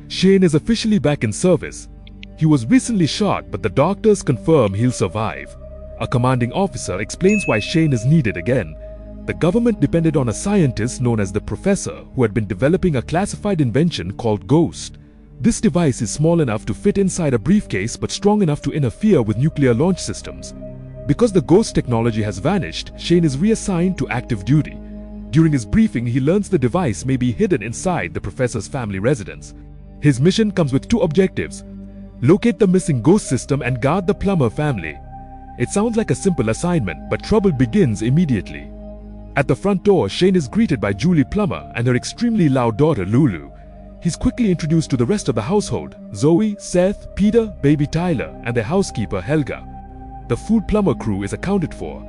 Shane is officially back in service. He was recently shot, but the doctors confirm he'll survive. A commanding officer explains why Shane is needed again. The government depended on a scientist known as the Professor, who had been developing a classified invention called Ghost. This device is small enough to fit inside a briefcase but strong enough to interfere with nuclear launch systems. Because the Ghost technology has vanished, Shane is reassigned to active duty. During his briefing, he learns the device may be hidden inside the Professor's family residence. His mission comes with two objectives: locate the missing Ghost system and guard the Plummer family. It sounds like a simple assignment, but trouble begins immediately. At the front door, Shane is greeted by Julie Plummer and her extremely loud daughter Lulu. He's quickly introduced to the rest of the household: Zoe, Seth, Peter, baby Tyler, and their housekeeper Helga. The full Plummer crew is accounted for.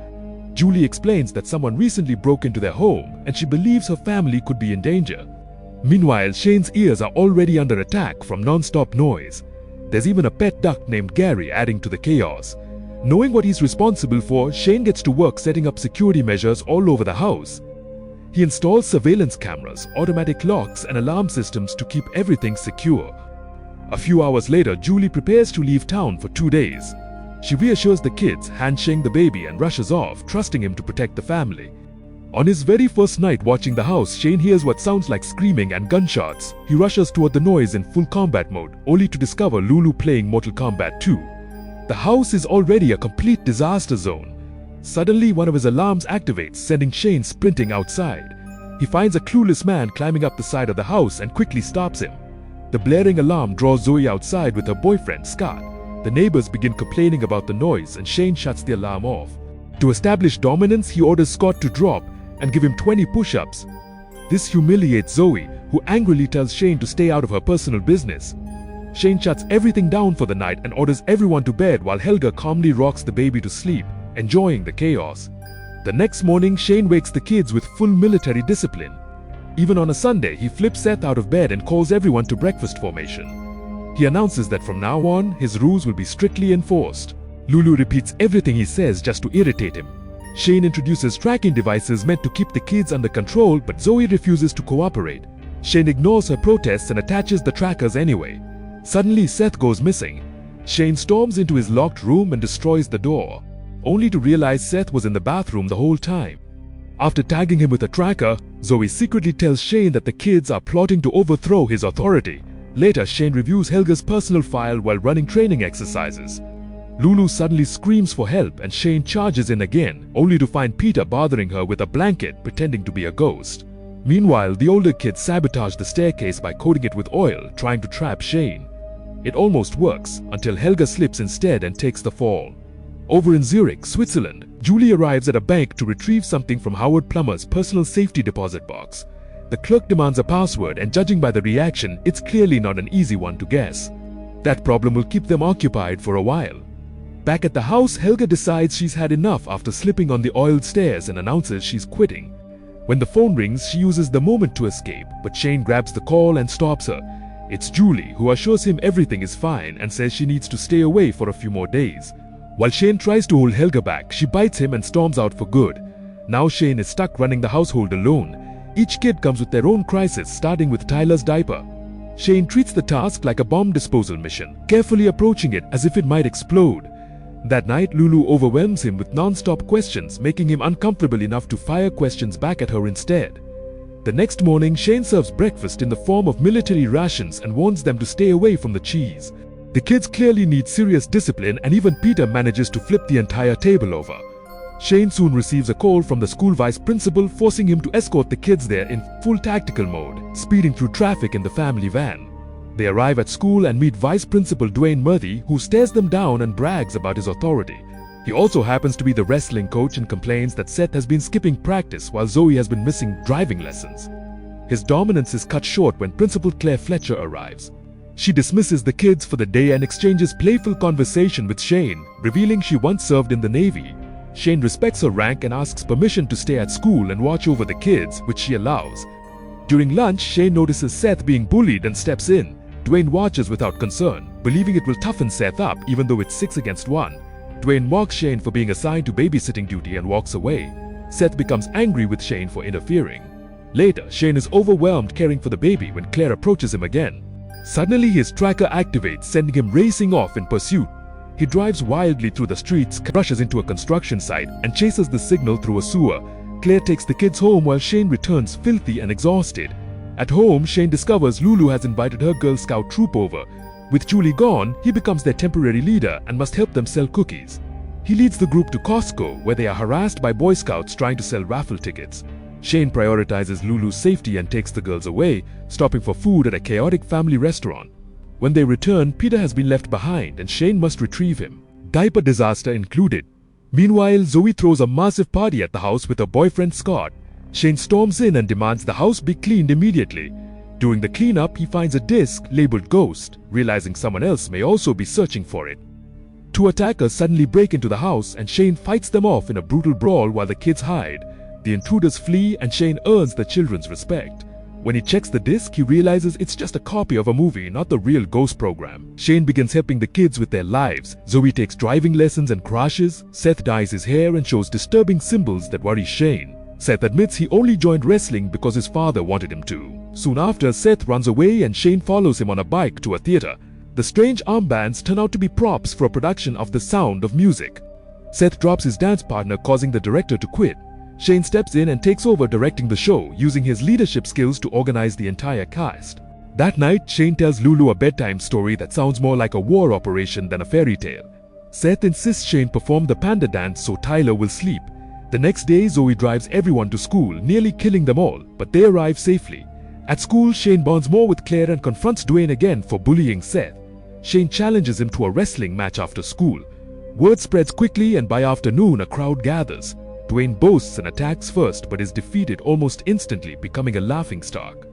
Julie explains that someone recently broke into their home and she believes her family could be in danger. Meanwhile, Shane's ears are already under attack from non-stop noise. There's even a pet duck named Gary adding to the chaos. Knowing what he's responsible for, Shane gets to work setting up security measures all over the house. He installs surveillance cameras, automatic locks, and alarm systems to keep everything secure. A few hours later, Julie prepares to leave town for 2 days. She reassures the kids, handshaking the baby, and rushes off, trusting him to protect the family. On his very first night watching the house, Shane hears what sounds like screaming and gunshots. He rushes toward the noise in full combat mode, only to discover Lulu playing Mortal Kombat 2. The house is already a complete disaster zone. Suddenly, one of his alarms activates, sending Shane sprinting outside. He finds a clueless man climbing up the side of the house and quickly stops him. The blaring alarm draws Zoe outside with her boyfriend, Scott. The neighbors begin complaining about the noise and Shane shuts the alarm off. To establish dominance, he orders Scott to drop and give him 20 push-ups. This humiliates Zoe, who angrily tells Shane to stay out of her personal business. Shane shuts everything down for the night and orders everyone to bed while Helga calmly rocks the baby to sleep, enjoying the chaos. The next morning, Shane wakes the kids with full military discipline. Even on a Sunday, he flips Seth out of bed and calls everyone to breakfast formation. He announces that from now on, his rules will be strictly enforced. Lulu repeats everything he says just to irritate him. Shane introduces tracking devices meant to keep the kids under control, but Zoe refuses to cooperate. Shane ignores her protests and attaches the trackers anyway. Suddenly, Seth goes missing. Shane storms into his locked room and destroys the door, only to realize Seth was in the bathroom the whole time. After tagging him with a tracker, Zoe secretly tells Shane that the kids are plotting to overthrow his authority. Later, Shane reviews Helga's personal file while running training exercises. Lulu suddenly screams for help and Shane charges in again, only to find Peter bothering her with a blanket, pretending to be a ghost. Meanwhile, the older kids sabotage the staircase by coating it with oil, trying to trap Shane. It almost works, until Helga slips instead and takes the fall. Over in Zurich, Switzerland, Julie arrives at a bank to retrieve something from Howard Plummer's personal safety deposit box. The clerk demands a password, and judging by the reaction, it's clearly not an easy one to guess. That problem will keep them occupied for a while. Back at the house, Helga decides she's had enough after slipping on the oiled stairs and announces she's quitting. When the phone rings, she uses the moment to escape, but Shane grabs the call and stops her. It's Julie, who assures him everything is fine and says she needs to stay away for a few more days. While Shane tries to hold Helga back, she bites him and storms out for good. Now Shane is stuck running the household alone. Each kid comes with their own crisis, starting with Tyler's diaper. Shane treats the task like a bomb disposal mission, carefully approaching it as if it might explode. That night, Lulu overwhelms him with non-stop questions, making him uncomfortable enough to fire questions back at her instead. The next morning, Shane serves breakfast in the form of military rations and warns them to stay away from the cheese. The kids clearly need serious discipline, and even Peter manages to flip the entire table over. Shane soon receives a call from the school vice principal, forcing him to escort the kids there in full tactical mode, speeding through traffic in the family van. They arrive at school and meet Vice Principal Dwayne Murthy, who stares them down and brags about his authority. He also happens to be the wrestling coach and complains that Seth has been skipping practice while Zoe has been missing driving lessons. His dominance is cut short when Principal Claire Fletcher arrives. She dismisses the kids for the day and exchanges playful conversation with Shane, revealing she once served in the Navy. Shane respects her rank and asks permission to stay at school and watch over the kids, which she allows. During lunch, Shane notices Seth being bullied and steps in. Dwayne watches without concern, believing it will toughen Seth up even though it's 6 against 1. Dwayne mocks Shane for being assigned to babysitting duty and walks away. Seth becomes angry with Shane for interfering. Later, Shane is overwhelmed caring for the baby when Claire approaches him again. Suddenly, his tracker activates, sending him racing off in pursuit. He drives wildly through the streets, crashes into a construction site, and chases the signal through a sewer. Claire takes the kids home while Shane returns filthy and exhausted. At home, Shane discovers Lulu has invited her Girl Scout troop over. With Julie gone, he becomes their temporary leader and must help them sell cookies. He leads the group to Costco, where they are harassed by Boy Scouts trying to sell raffle tickets. Shane prioritizes Lulu's safety and takes the girls away, stopping for food at a chaotic family restaurant. When they return, Peter has been left behind and Shane must retrieve him. Diaper disaster included. Meanwhile, Zoe throws a massive party at the house with her boyfriend Scott. Shane storms in and demands the house be cleaned immediately. During the cleanup, he finds a disc labeled Ghost, realizing someone else may also be searching for it. Two attackers suddenly break into the house and Shane fights them off in a brutal brawl while the kids hide. The intruders flee and Shane earns the children's respect. When he checks the disc, he realizes it's just a copy of a movie, not the real Ghost program. Shane begins helping the kids with their lives. Zoe takes driving lessons and crashes. Seth dyes his hair and shows disturbing symbols that worry Shane. Seth admits he only joined wrestling because his father wanted him to. Soon after, Seth runs away and Shane follows him on a bike to a theater. The strange armbands turn out to be props for a production of The Sound of Music. Seth drops his dance partner, causing the director to quit. Shane steps in and takes over directing the show, using his leadership skills to organize the entire cast. That night, Shane tells Lulu a bedtime story that sounds more like a war operation than a fairy tale. Seth insists Shane perform the panda dance so Tyler will sleep. The next day, Zoe drives everyone to school, nearly killing them all, but they arrive safely. At school, Shane bonds more with Claire and confronts Dwayne again for bullying Seth. Shane challenges him to a wrestling match after school. Word spreads quickly and by afternoon a crowd gathers. Dwayne boasts and attacks first but is defeated almost instantly, becoming a laughingstock.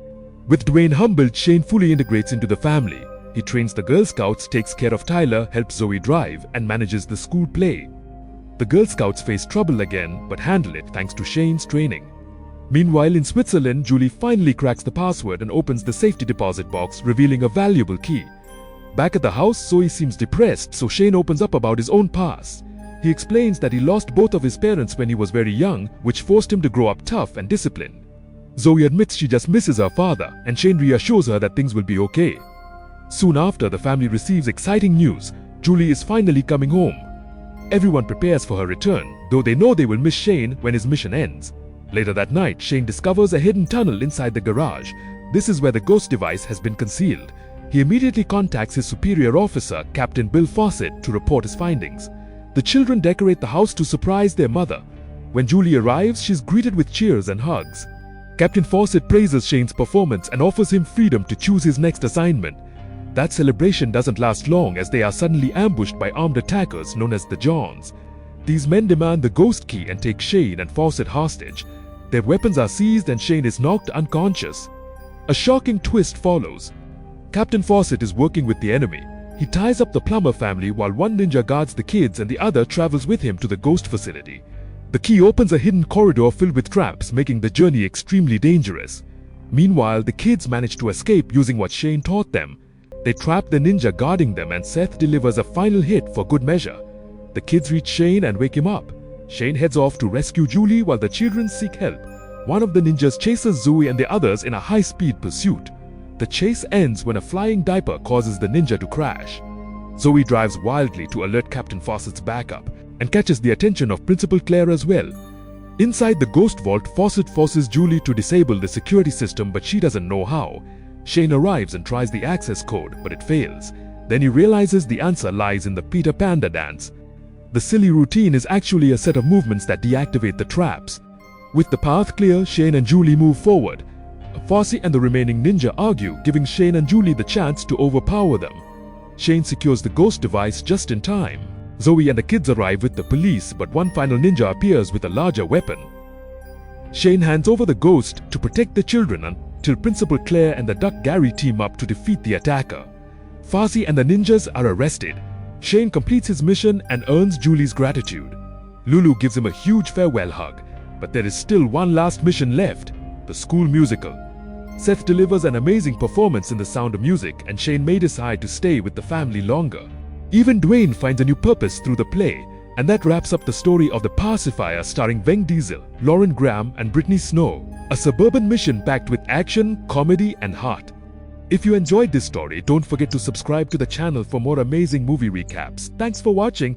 With Dwayne humbled, Shane fully integrates into the family. He trains the Girl Scouts, takes care of Tyler, helps Zoe drive, and manages the school play. The Girl Scouts face trouble again but handle it thanks to Shane's training. Meanwhile, in Switzerland, Julie finally cracks the password and opens the safety deposit box, revealing a valuable key. Back at the house, Zoe seems depressed, so Shane opens up about his own past. He explains that he lost both of his parents when he was very young, which forced him to grow up tough and disciplined. Zoe admits she just misses her father, and Shane reassures her that things will be okay. Soon after, the family receives exciting news. Julie is finally coming home. Everyone prepares for her return, though they know they will miss Shane when his mission ends. Later that night, Shane discovers a hidden tunnel inside the garage. This is where the ghost device has been concealed. He immediately contacts his superior officer, Captain Bill Fawcett, to report his findings. The children decorate the house to surprise their mother. When Julie arrives, she's greeted with cheers and hugs. Captain Fawcett praises Shane's performance and offers him freedom to choose his next assignment. That celebration doesn't last long as they are suddenly ambushed by armed attackers known as the Johns. These men demand the ghost key and take Shane and Fawcett hostage. Their weapons are seized and Shane is knocked unconscious. A shocking twist follows. Captain Fawcett is working with the enemy. He ties up the Plumber family while one ninja guards the kids and the other travels with him to the ghost facility. The key opens a hidden corridor filled with traps, making the journey extremely dangerous. Meanwhile, the kids manage to escape using what Shane taught them. They trap the ninja guarding them and Seth delivers a final hit for good measure. The kids reach Shane and wake him up. Shane heads off to rescue Julie while the children seek help. One of the ninjas chases Zoe and the others in a high-speed pursuit. The chase ends when a flying diaper causes the ninja to crash. Zoe drives wildly to alert Captain Fawcett's backup and catches the attention of Principal Claire as well. Inside the ghost vault, Fawcett forces Julie to disable the security system, but she doesn't know how. Shane arrives and tries the access code, but it fails. Then he realizes the answer lies in the Peter Panda dance. The silly routine is actually a set of movements that deactivate the traps. With the path clear, Shane and Julie move forward. Fosse and the remaining ninja argue, giving Shane and Julie the chance to overpower them. Shane secures the ghost device just in time. Zoe and the kids arrive with the police, but one final ninja appears with a larger weapon. Shane hands over the ghost to protect the children until Principal Claire and the Duck Gary team up to defeat the attacker. Fosse and the ninjas are arrested. Shane completes his mission and earns Julie's gratitude. Lulu gives him a huge farewell hug, but there is still one last mission left, the school musical. Seth delivers an amazing performance in The Sound of Music, and Shane may decide to stay with the family longer. Even Dwayne finds a new purpose through the play. And that wraps up the story of the Pacifier starring Vin Diesel, Lauren Graham and Brittany Snow. A suburban mission packed with action, comedy and heart. If you enjoyed this story, don't forget to subscribe to the channel for more amazing movie recaps. Thanks for watching.